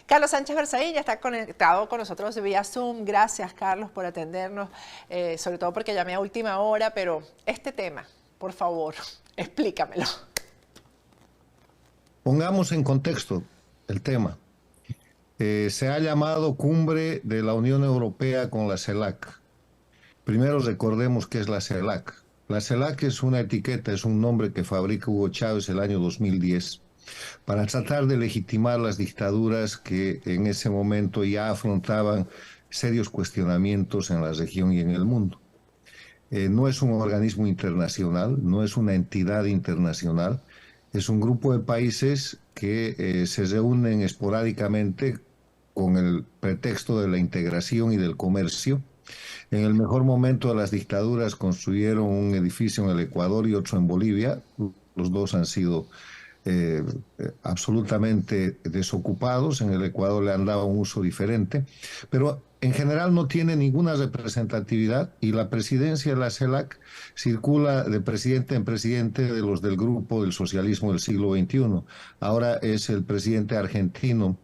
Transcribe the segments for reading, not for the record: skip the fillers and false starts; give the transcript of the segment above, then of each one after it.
Carlos Sánchez Berzaín ya está conectado con nosotros vía Zoom. Gracias, Carlos, por atendernos, sobre todo porque llamé a última hora, pero este tema, por favor, explícamelo. Pongamos en contexto el tema. Se ha llamado Cumbre de la Unión Europea con la CELAC. Primero recordemos qué es la CELAC. La CELAC es una etiqueta, es un nombre que fabrica Hugo Chávez el año 2010 para tratar de legitimar las dictaduras que en ese momento ya afrontaban serios cuestionamientos en la región y en el mundo. No es un organismo internacional, no es una entidad internacional, es un grupo de países que se reúnen esporádicamente con el pretexto de la integración y del comercio. En el mejor momento de las dictaduras construyeron un edificio en el Ecuador y otro en Bolivia. Los dos han sido absolutamente desocupados. En el Ecuador le han dado un uso diferente, pero en general no tiene ninguna representatividad y la presidencia de la CELAC circula de presidente en presidente de los del grupo del socialismo del siglo XXI. Ahora es el presidente argentino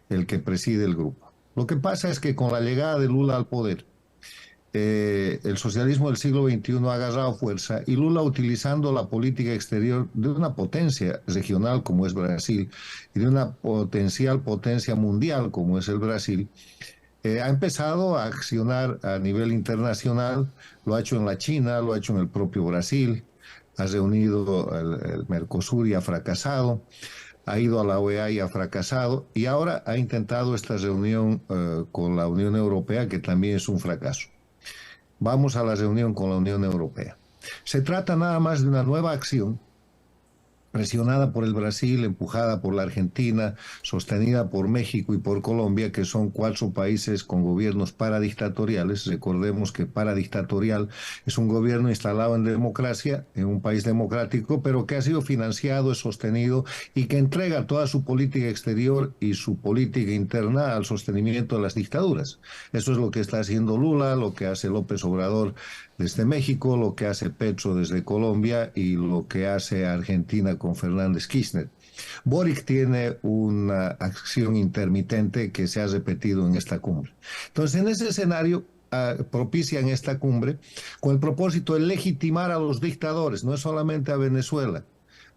el que preside el grupo. Lo que pasa es que con la llegada de Lula al poder, el socialismo del siglo XXI ha agarrado fuerza y Lula, utilizando la política exterior de una potencia regional como es Brasil y de una potencial potencia mundial como es el Brasil, ha empezado a accionar a nivel internacional. Lo ha hecho en la China, lo ha hecho en el propio Brasil, ha reunido el Mercosur y ha fracasado, ha ido a la OEA y ha fracasado, y ahora ha intentado esta reunión con la Unión Europea, que también es un fracaso. Vamos a la reunión con la Unión Europea. Se trata nada más de una nueva acción presionada por el Brasil, empujada por la Argentina, sostenida por México y por Colombia, que son 4 países con gobiernos paradictatoriales. Recordemos que paradictatorial es un gobierno instalado en democracia, en un país democrático, pero que ha sido financiado, es sostenido y que entrega toda su política exterior y su política interna al sostenimiento de las dictaduras. Eso es lo que está haciendo Lula, lo que hace López Obrador desde México, lo que hace Petro desde Colombia y lo que hace Argentina con Fernández Kirchner. Boric tiene una acción intermitente que se ha repetido en esta cumbre. Entonces, en ese escenario, propician esta cumbre con el propósito de legitimar a los dictadores, no es solamente a Venezuela.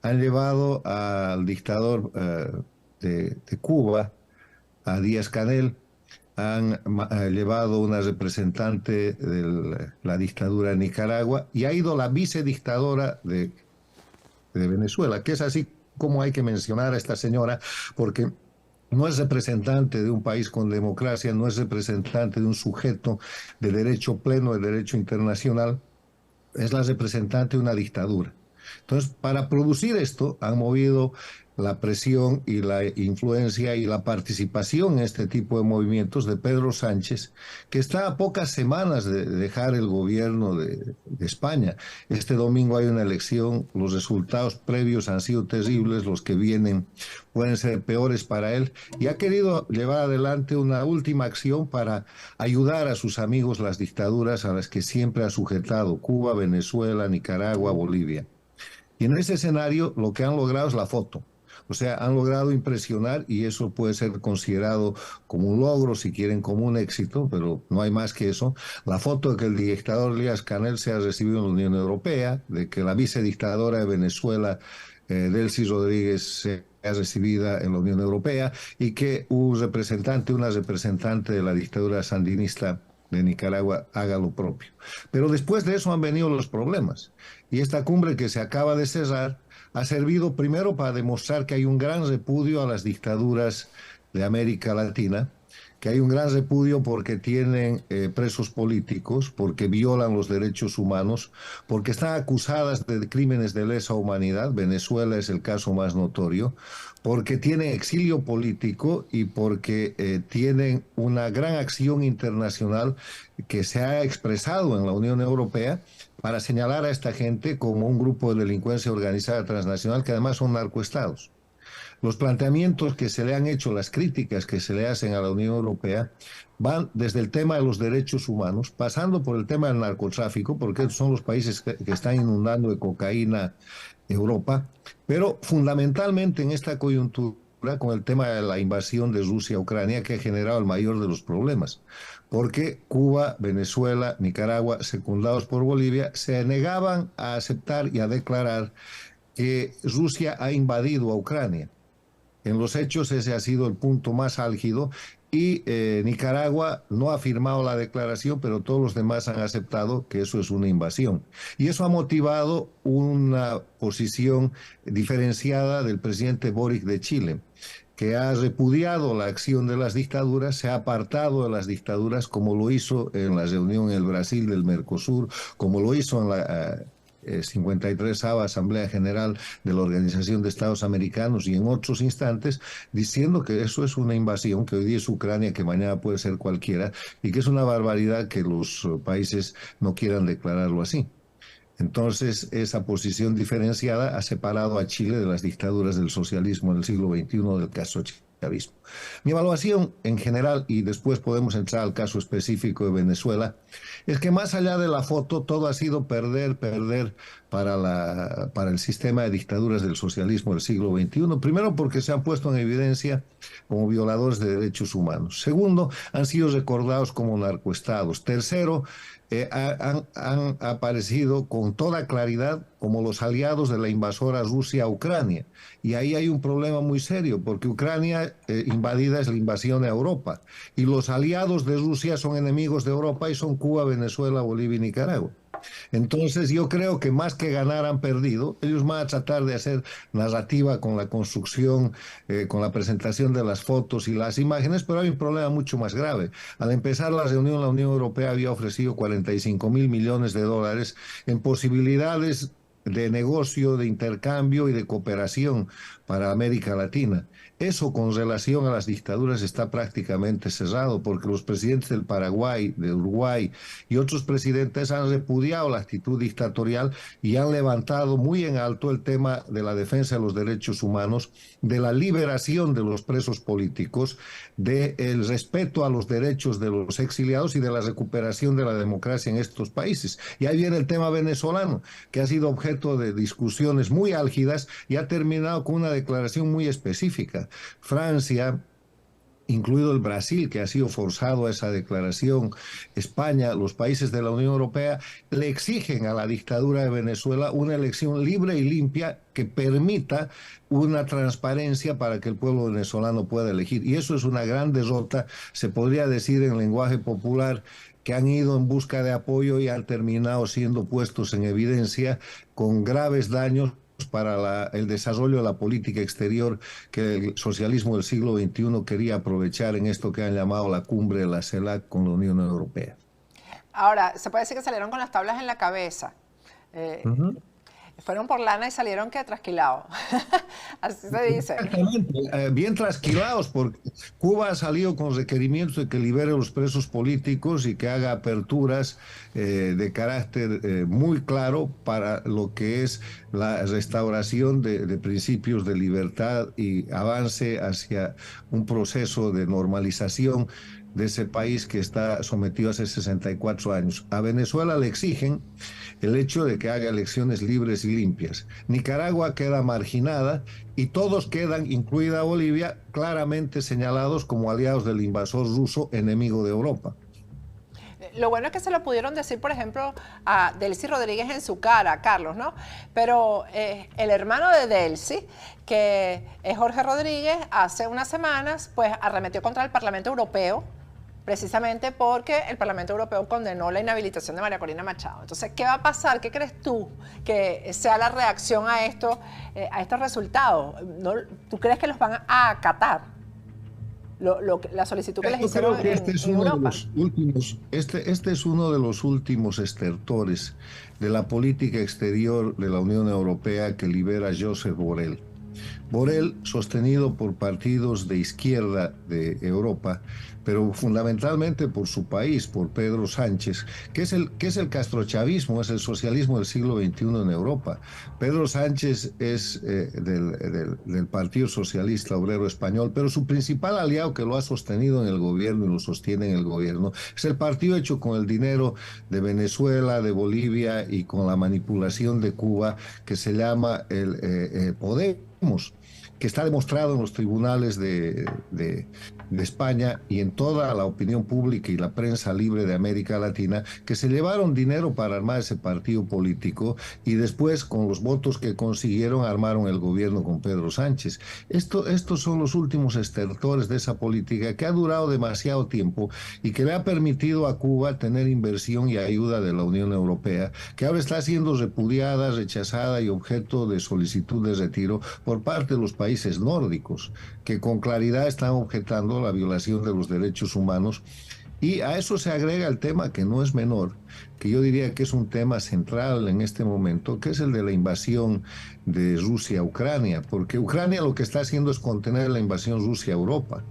Han llevado al dictador de Cuba, a Díaz-Canel, han llevado una representante de la dictadura de Nicaragua y ha ido la vicedictadora de Venezuela, que es así como hay que mencionar a esta señora, porque no es representante de un país con democracia, no es representante de un sujeto de derecho pleno, de derecho internacional, es la representante de una dictadura. Entonces, para producir esto, han movido la presión y la influencia y la participación en este tipo de movimientos de Pedro Sánchez, que está a pocas semanas de dejar el gobierno de España. Este domingo hay una elección, los resultados previos han sido terribles, los que vienen pueden ser peores para él, y ha querido llevar adelante una última acción para ayudar a sus amigos las dictaduras a las que siempre ha sujetado: Cuba, Venezuela, Nicaragua, Bolivia. Y en ese escenario lo que han logrado es la foto. O sea, han logrado impresionar, y eso puede ser considerado como un logro, si quieren como un éxito, pero no hay más que eso. La foto de que el dictador Díaz-Canel se ha recibido en la Unión Europea, de que la vicedictadora de Venezuela, Delcy Rodríguez, se ha recibida en la Unión Europea, y que una representante de la dictadura sandinista de Nicaragua haga lo propio. Pero después de eso han venido los problemas. Y esta cumbre que se acaba de cerrar ha servido primero para demostrar que hay un gran repudio a las dictaduras de América Latina, que hay un gran repudio porque tienen presos políticos, porque violan los derechos humanos, porque están acusadas de crímenes de lesa humanidad. Venezuela es el caso más notorio, porque tienen exilio político y porque tienen una gran acción internacional que se ha expresado en la Unión Europea para señalar a esta gente como un grupo de delincuencia organizada transnacional, que además son narcoestados. Los planteamientos que se le han hecho, las críticas que se le hacen a la Unión Europea, van desde el tema de los derechos humanos, pasando por el tema del narcotráfico, porque son los países que están inundando de cocaína Europa, pero fundamentalmente en esta coyuntura con el tema de la invasión de Rusia a Ucrania, que ha generado el mayor de los problemas, porque Cuba, Venezuela, Nicaragua, secundados por Bolivia, se negaban a aceptar y a declarar que Rusia ha invadido a Ucrania. En los hechos ese ha sido el punto más álgido y Nicaragua no ha firmado la declaración, pero todos los demás han aceptado que eso es una invasión. Y eso ha motivado una posición diferenciada del presidente Boric de Chile, que ha repudiado la acción de las dictaduras, se ha apartado de las dictaduras, como lo hizo en la reunión en el Brasil del Mercosur, como lo hizo en la 53ª Asamblea General de la Organización de Estados Americanos y en otros instantes, diciendo que eso es una invasión, que hoy día es Ucrania, que mañana puede ser cualquiera, y que es una barbaridad que los países no quieran declararlo así. Entonces, esa posición diferenciada ha separado a Chile de las dictaduras del socialismo en el siglo XXI del caso chavismo. Mi evaluación en general, y después podemos entrar al caso específico de Venezuela, es que más allá de la foto, todo ha sido perder, perder para el sistema de dictaduras del socialismo del siglo XXI. Primero, porque se han puesto en evidencia como violadores de derechos humanos. Segundo, han sido recordados como narcoestados. Tercero, han aparecido con toda claridad como los aliados de la invasora Rusia a Ucrania. Y ahí hay un problema muy serio, porque Ucrania invadida es la invasión a Europa. Y los aliados de Rusia son enemigos de Europa y son Cuba, Venezuela, Bolivia y Nicaragua. Entonces yo creo que más que ganar han perdido. Ellos van a tratar de hacer narrativa con la construcción, con la presentación de las fotos y las imágenes, pero hay un problema mucho más grave. Al empezar la reunión Europea había ofrecido 45.000 millones de dólares en posibilidades de negocio, de intercambio y de cooperación para América Latina. Eso con relación a las dictaduras está prácticamente cerrado, porque los presidentes del Paraguay, de Uruguay y otros presidentes han repudiado la actitud dictatorial y han levantado muy en alto el tema de la defensa de los derechos humanos, de la liberación de los presos políticos, del respeto a los derechos de los exiliados y de la recuperación de la democracia en estos países. Y ahí viene el tema venezolano, que ha sido objeto de discusiones muy álgidas y ha terminado con una declaración muy específica. Francia, incluido el Brasil, que ha sido forzado a esa declaración, España, los países de la Unión Europea, le exigen a la dictadura de Venezuela una elección libre y limpia que permita una transparencia para que el pueblo venezolano pueda elegir. Y eso es una gran derrota, se podría decir en lenguaje popular, que han ido en busca de apoyo y han terminado siendo puestos en evidencia con graves daños para el desarrollo de la política exterior que el socialismo del siglo XXI quería aprovechar en esto que han llamado la cumbre de la CELAC con la Unión Europea. Ahora, se puede decir que salieron con las tablas en la cabeza. Fueron por lana y salieron que trasquilados. Así se dice. Exactamente, bien trasquilados, porque Cuba ha salido con requerimientos de que libere a los presos políticos y que haga aperturas de carácter muy claro para lo que es la restauración de principios de libertad y avance hacia un proceso de normalización de ese país que está sometido hace 64 años. A Venezuela le exigen el hecho de que haga elecciones libres y limpias. Nicaragua queda marginada y todos quedan, incluida Bolivia, claramente señalados como aliados del invasor ruso, enemigo de Europa. Lo bueno es que se lo pudieron decir, por ejemplo, a Delcy Rodríguez en su cara, Carlos, ¿no? Pero el hermano de Delcy, que es Jorge Rodríguez, hace unas semanas, pues arremetió contra el Parlamento Europeo, precisamente porque el Parlamento Europeo condenó la inhabilitación de María Corina Machado. Entonces, ¿qué va a pasar? ¿Qué crees tú que sea la reacción a estos resultados? ¿No? ¿Tú crees que los van a acatar? La solicitud que les hicieron creo que este es uno de los últimos, este es uno de los últimos estertores de la política exterior de la Unión Europea que libera Josep Borrell. Borrell, sostenido por partidos de izquierda de Europa, pero fundamentalmente por su país, por Pedro Sánchez, que es el castrochavismo, es el socialismo del siglo XXI en Europa. Pedro Sánchez es del Partido Socialista Obrero Español, pero su principal aliado que lo ha sostenido en el gobierno y lo sostiene en el gobierno es el partido hecho con el dinero de Venezuela, de Bolivia y con la manipulación de Cuba, que se llama el Podemos. que está demostrado en los tribunales de España y en toda la opinión pública y la prensa libre de América Latina, que se llevaron dinero para armar ese partido político y después, con los votos que consiguieron, armaron el gobierno con Pedro Sánchez. Estos son los últimos estertores de esa política que ha durado demasiado tiempo y que le ha permitido a Cuba tener inversión y ayuda de la Unión Europea, que ahora está siendo repudiada, rechazada y objeto de solicitud de retiro por parte de los países nórdicos, que con claridad están objetando la violación de los derechos humanos. Y a eso se agrega el tema que no es menor, que yo diría que es un tema central en este momento, que es el de la invasión de Rusia a Ucrania, porque Ucrania lo que está haciendo es contener la invasión Rusia a Europa.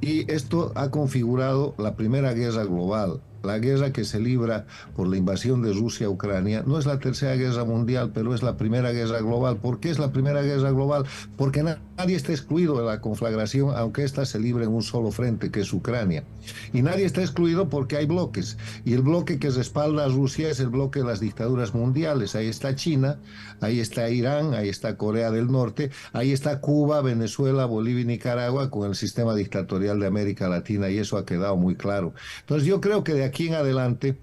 Y esto ha configurado la primera guerra global. La guerra que se libra por la invasión de Rusia a Ucrania no es la tercera guerra mundial, pero es la primera guerra global. ¿Por qué es la primera guerra global? Porque nadie está excluido de la conflagración, aunque ésta se libre en un solo frente, que es Ucrania. Y nadie está excluido porque hay bloques. Y el bloque que respalda a Rusia es el bloque de las dictaduras mundiales. Ahí está China, ahí está Irán, ahí está Corea del Norte, ahí está Cuba, Venezuela, Bolivia y Nicaragua con el sistema dictatorial de América Latina, y eso ha quedado muy claro. Entonces yo creo que de aquí en adelante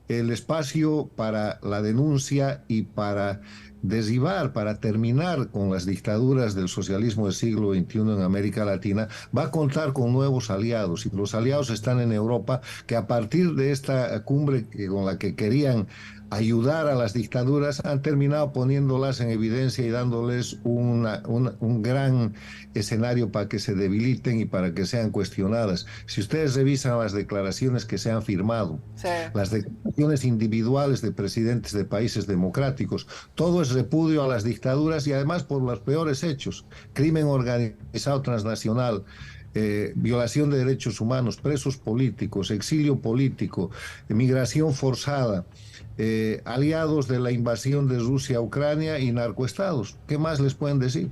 el espacio para la denuncia y para derribar, para terminar con las dictaduras del socialismo del siglo XXI en América Latina, va a contar con nuevos aliados, y los aliados están en Europa, que a partir de esta cumbre con la que querían ayudar a las dictaduras, han terminado poniéndolas en evidencia y dándoles un gran escenario para que se debiliten y para que sean cuestionadas. Si ustedes revisan las declaraciones que se han firmado, Sí. las declaraciones individuales de presidentes de países democráticos, todo es repudio a las dictaduras y además por los peores hechos: crimen organizado transnacional, violación de derechos humanos, presos políticos, exilio político, migración forzada, aliados de la invasión de Rusia a Ucrania y narcoestados. ¿Qué más les pueden decir?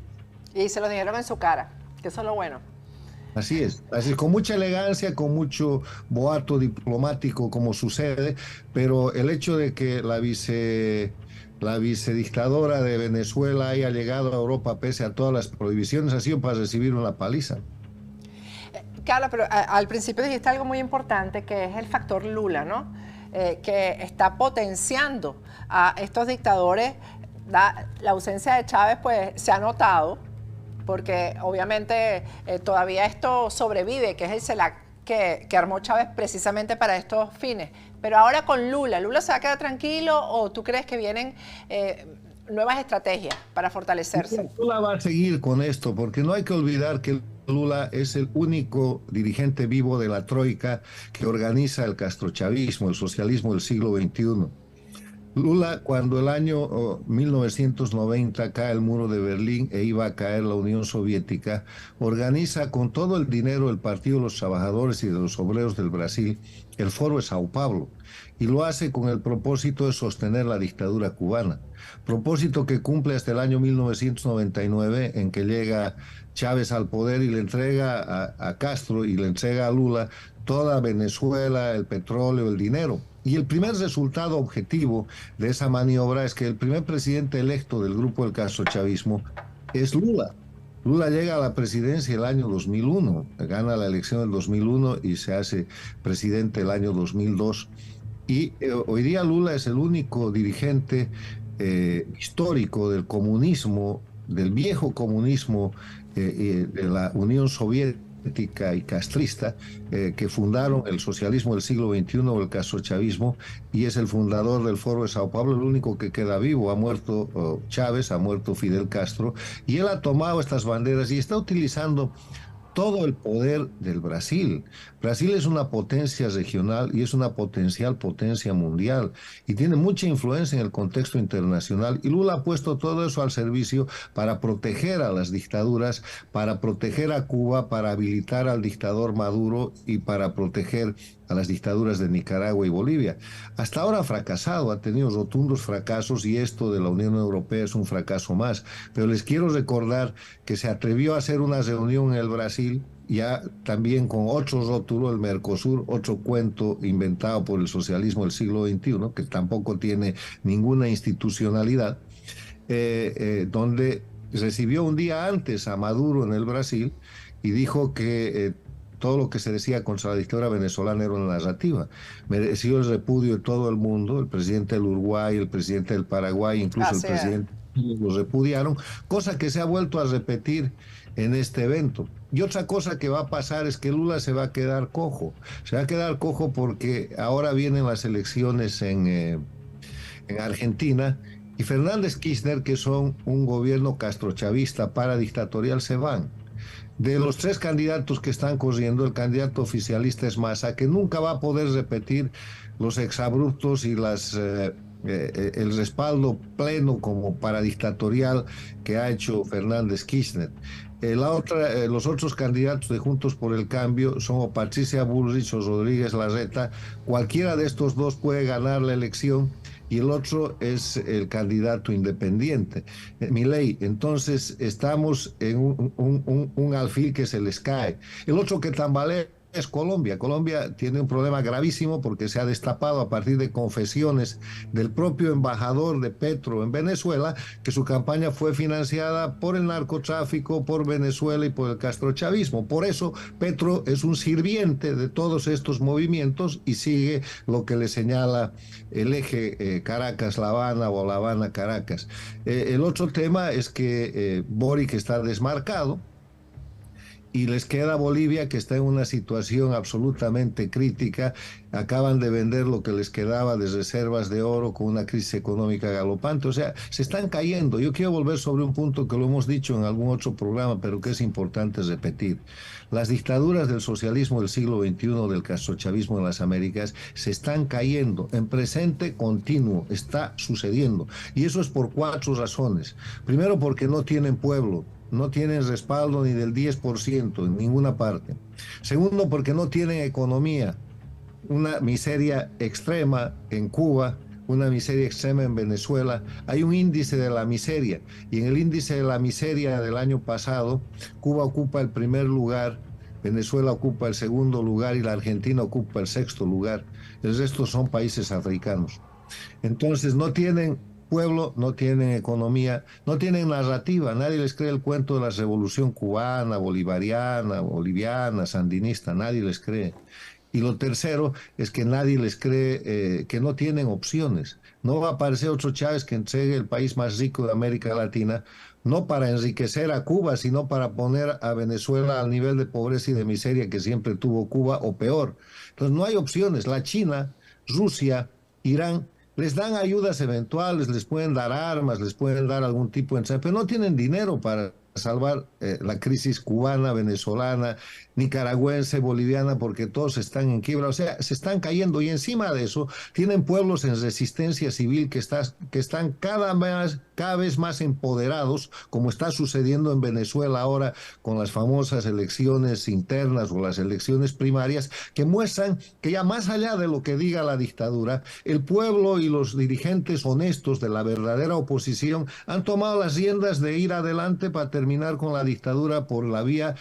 Y se lo dijeron en su cara, que eso es lo bueno. Así es, con mucha elegancia, con mucho boato diplomático, como sucede, pero el hecho de que la vicedictadora de Venezuela haya llegado a Europa pese a todas las prohibiciones ha sido para recibir una paliza. Carla, pero al principio dijiste algo muy importante, que es el factor Lula, ¿no? Que está potenciando a estos dictadores. La ausencia de Chávez, pues, se ha notado, porque obviamente todavía esto sobrevive, que es el CELAC que armó Chávez precisamente para estos fines. Pero ahora con Lula, ¿Lula se va a quedar tranquilo o tú crees que vienen nuevas estrategias para fortalecerse? Lula va a seguir con esto, porque no hay que olvidar que Lula es el único dirigente vivo de la troika que organiza el castrochavismo, el socialismo del siglo XXI. Lula, cuando el año 1990 cae el muro de Berlín e iba a caer la Unión Soviética, organiza con todo el dinero del Partido de los Trabajadores y de los Obreros del Brasil el Foro de Sao Paulo, y lo hace con el propósito de sostener la dictadura cubana, propósito que cumple hasta el año 1999, en que llega Chávez al poder y le entrega a Castro y le entrega a Lula toda Venezuela, el petróleo, el dinero. Y el primer resultado objetivo de esa maniobra es que el primer presidente electo del grupo del castrochavismo es Lula. Lula llega a la presidencia el año 2001, gana la elección del 2001 y se hace presidente el año 2002. Y hoy día Lula es el único dirigente histórico del comunismo, del viejo comunismo de la Unión Soviética y castrista, que fundaron el socialismo del siglo XXI o el castrochavismo, y es el fundador del Foro de Sao Paulo, el único que queda vivo. Ha muerto Chávez, ha muerto Fidel Castro, y él ha tomado estas banderas y está utilizando todo el poder del Brasil. Brasil es una potencia regional y es una potencial potencia mundial y tiene mucha influencia en el contexto internacional, y Lula ha puesto todo eso al servicio para proteger a las dictaduras, para proteger a Cuba, para habilitar al dictador Maduro y para proteger a las dictaduras de Nicaragua y Bolivia. Hasta ahora ha fracasado, ha tenido rotundos fracasos, y esto de la Unión Europea es un fracaso más. Pero les quiero recordar que se atrevió a hacer una reunión en el Brasil, ya también con otro rótulo, el Mercosur, otro cuento inventado por el socialismo del siglo XXI, que tampoco tiene ninguna institucionalidad, donde recibió un día antes a Maduro en el Brasil y dijo que todo lo que se decía contra la dictadura venezolana era una narrativa. Mereció el repudio de todo el mundo, el presidente del Uruguay, el presidente del Paraguay, incluso el Así es. presidente, los repudiaron, cosa que se ha vuelto a repetir en este evento. Y otra cosa que va a pasar es que Lula se va a quedar cojo. Se va a quedar cojo porque ahora vienen las elecciones en Argentina y Fernández Kirchner, que son un gobierno castrochavista paradictatorial, se van. De los tres candidatos que están corriendo, el candidato oficialista es Massa, que nunca va a poder repetir los exabruptos y el respaldo pleno como paradictatorial que ha hecho Fernández Kirchner. Los otros candidatos de Juntos por el Cambio son o Patricia Bullrich o Rodríguez Larreta. Cualquiera de estos dos puede ganar la elección y el otro es el candidato independiente, Milei. Entonces estamos en un alfil que se les cae. El otro que tambalea es Colombia. Colombia tiene un problema gravísimo porque se ha destapado a partir de confesiones del propio embajador de Petro en Venezuela que su campaña fue financiada por el narcotráfico, por Venezuela y por el castrochavismo. Por eso Petro es un sirviente de todos estos movimientos y sigue lo que le señala el eje Caracas-La Habana o La Habana-Caracas. El otro tema es que Boric está desmarcado y les queda Bolivia, que está en una situación absolutamente crítica. Acaban de vender lo que les quedaba de reservas de oro con una crisis económica galopante. O sea, se están cayendo. Yo quiero volver sobre un punto que lo hemos dicho en algún otro programa, pero que es importante repetir. Las dictaduras del socialismo del siglo XXI, del castrochavismo en las Américas, se están cayendo en presente continuo. Está sucediendo. Y eso es por 4 razones. Primero, porque no tienen pueblo. No tienen respaldo ni del 10% en ninguna parte. Segundo, porque no tienen economía. Una miseria extrema en Cuba, una miseria extrema en Venezuela. Hay un índice de la miseria y en el índice de la miseria del año pasado, Cuba ocupa el primer lugar, Venezuela ocupa el segundo lugar y la Argentina ocupa el 6º lugar. El resto son países africanos. Entonces no tienen pueblo, no tienen economía, no tienen narrativa, nadie les cree el cuento de la revolución cubana, bolivariana, boliviana, sandinista, nadie les cree. Y lo tercero es que nadie les cree que no tienen opciones. No va a aparecer otro Chávez que entregue el país más rico de América Latina, no para enriquecer a Cuba, sino para poner a Venezuela al nivel de pobreza y de miseria que siempre tuvo Cuba o peor. Entonces no hay opciones. La China, Rusia, Irán les dan ayudas eventuales, les pueden dar armas, les pueden dar algún tipo de... pero no tienen dinero para salvar la crisis cubana, venezolana, nicaragüense, boliviana, porque todos están en quiebra, o sea, se están cayendo y encima de eso tienen pueblos en resistencia civil que están cada vez más empoderados, como está sucediendo en Venezuela ahora con las famosas elecciones internas o las elecciones primarias, que muestran que ya más allá de lo que diga la dictadura, el pueblo y los dirigentes honestos de la verdadera oposición han tomado las riendas de ir adelante para terminar con la dictadura por la vía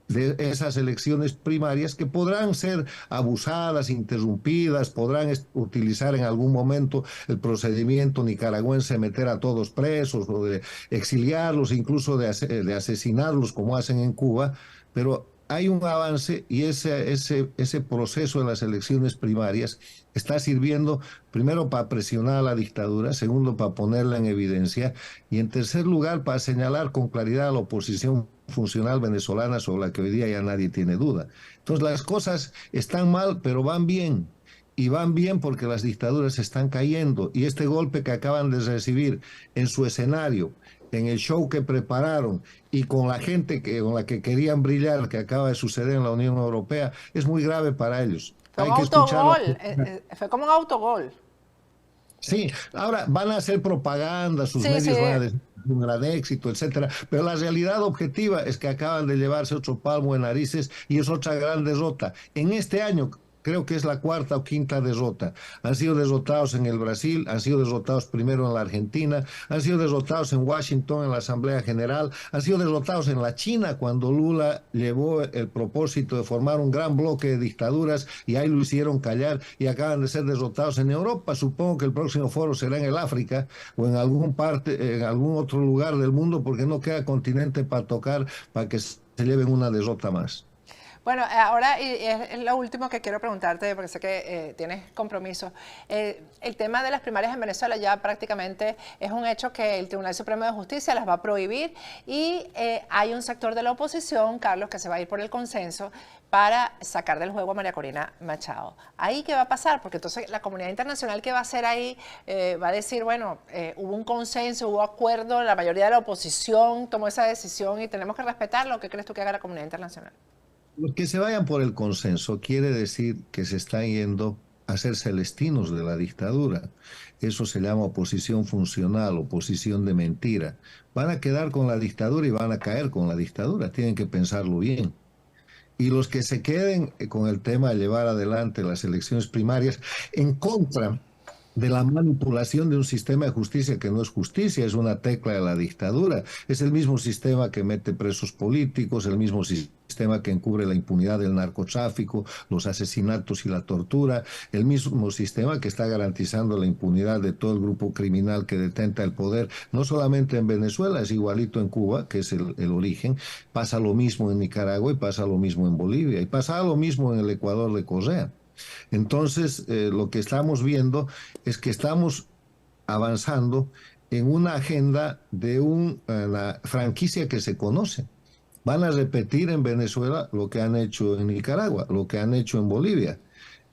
de esas elecciones primarias que podrán ser abusadas, interrumpidas, podrán utilizar en algún momento el procedimiento nicaragüense, meter a todos presos o de exiliarlos, incluso de asesinarlos como hacen en Cuba, pero hay un avance y ese proceso de las elecciones primarias está sirviendo primero para presionar a la dictadura, segundo para ponerla en evidencia y en tercer lugar para señalar con claridad a la oposición funcional venezolana sobre la que hoy día ya nadie tiene duda. Entonces las cosas están mal, pero van bien. Y van bien porque las dictaduras están cayendo. Y este golpe que acaban de recibir en su escenario, en el show que prepararon y con la gente con la que querían brillar, que acaba de suceder en la Unión Europea, es muy grave para ellos. Fue Hay un que escucharlo. autogol, fue como un autogol. Sí, ahora van a hacer propaganda, sus Sí, sí. medios van a decir un gran éxito, etcétera, pero la realidad objetiva es que acaban de llevarse otro palmo de narices y es otra gran derrota. En este año Creo que es la cuarta o quinta derrota. Han sido derrotados en el Brasil, han sido derrotados primero en la Argentina, han sido derrotados en Washington en la Asamblea General, han sido derrotados en la China cuando Lula llevó el propósito de formar un gran bloque de dictaduras y ahí lo hicieron callar y acaban de ser derrotados en Europa. Supongo que el próximo foro será en el África o en en algún otro lugar del mundo porque no queda continente para tocar para que se lleven una derrota más. Bueno, ahora y es lo último que quiero preguntarte, porque sé que tienes compromisos. El tema de las primarias en Venezuela ya prácticamente es un hecho que el Tribunal Supremo de Justicia las va a prohibir y hay un sector de la oposición, Carlos, que se va a ir por el consenso para sacar del juego a María Corina Machado. ¿Ahí qué va a pasar? Porque entonces la comunidad internacional que va a hacer ahí va a decir, bueno, hubo un consenso, hubo acuerdo, la mayoría de la oposición tomó esa decisión y tenemos que respetarlo. ¿Qué crees tú que haga la comunidad internacional? Los que se vayan por el consenso quiere decir que se están yendo a ser celestinos de la dictadura. Eso se llama oposición funcional, oposición de mentira. Van a quedar con la dictadura y van a caer con la dictadura. Tienen que pensarlo bien. Y los que se queden con el tema de llevar adelante las elecciones primarias en contra de la manipulación de un sistema de justicia que no es justicia, es una tecla de la dictadura. Es el mismo sistema que mete presos políticos, el mismo sistema que encubre la impunidad del narcotráfico, los asesinatos y la tortura, el mismo sistema que está garantizando la impunidad de todo el grupo criminal que detenta el poder, no solamente en Venezuela, es igualito en Cuba, que es el origen, pasa lo mismo en Nicaragua y pasa lo mismo en Bolivia y pasa lo mismo en el Ecuador de Correa. Entonces, lo que estamos viendo es que estamos avanzando en una agenda de una franquicia que se conoce. Van a repetir en Venezuela lo que han hecho en Nicaragua, lo que han hecho en Bolivia.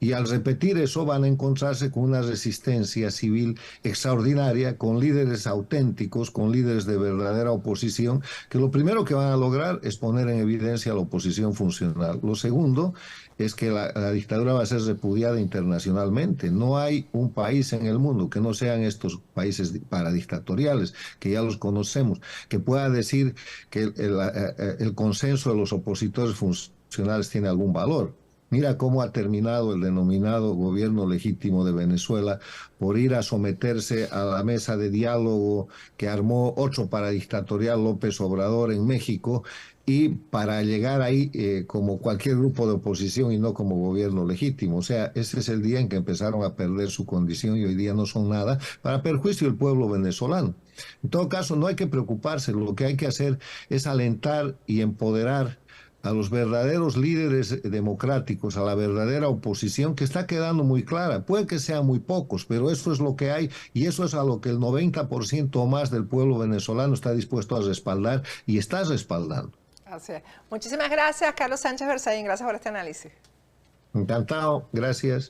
Y al repetir eso van a encontrarse con una resistencia civil extraordinaria, con líderes auténticos, con líderes de verdadera oposición, que lo primero que van a lograr es poner en evidencia la oposición funcional. Lo segundo es que la dictadura va a ser repudiada internacionalmente. No hay un país en el mundo que no sean estos países paradictatoriales, que ya los conocemos, que pueda decir que el consenso de los opositores funcionales tiene algún valor. Mira cómo ha terminado el denominado gobierno legítimo de Venezuela por ir a someterse a la mesa de diálogo que armó otro paradictatorial López Obrador en México y para llegar ahí como cualquier grupo de oposición y no como gobierno legítimo. O sea, ese es el día en que empezaron a perder su condición y hoy día no son nada para perjuicio del pueblo venezolano. En todo caso, no hay que preocuparse, lo que hay que hacer es alentar y empoderar a los verdaderos líderes democráticos, a la verdadera oposición que está quedando muy clara. Puede que sean muy pocos, pero eso es lo que hay y eso es a lo que el 90% o más del pueblo venezolano está dispuesto a respaldar y está respaldando. Así es. Muchísimas gracias, Carlos Sánchez Berzaín. Gracias por este análisis. Encantado, gracias.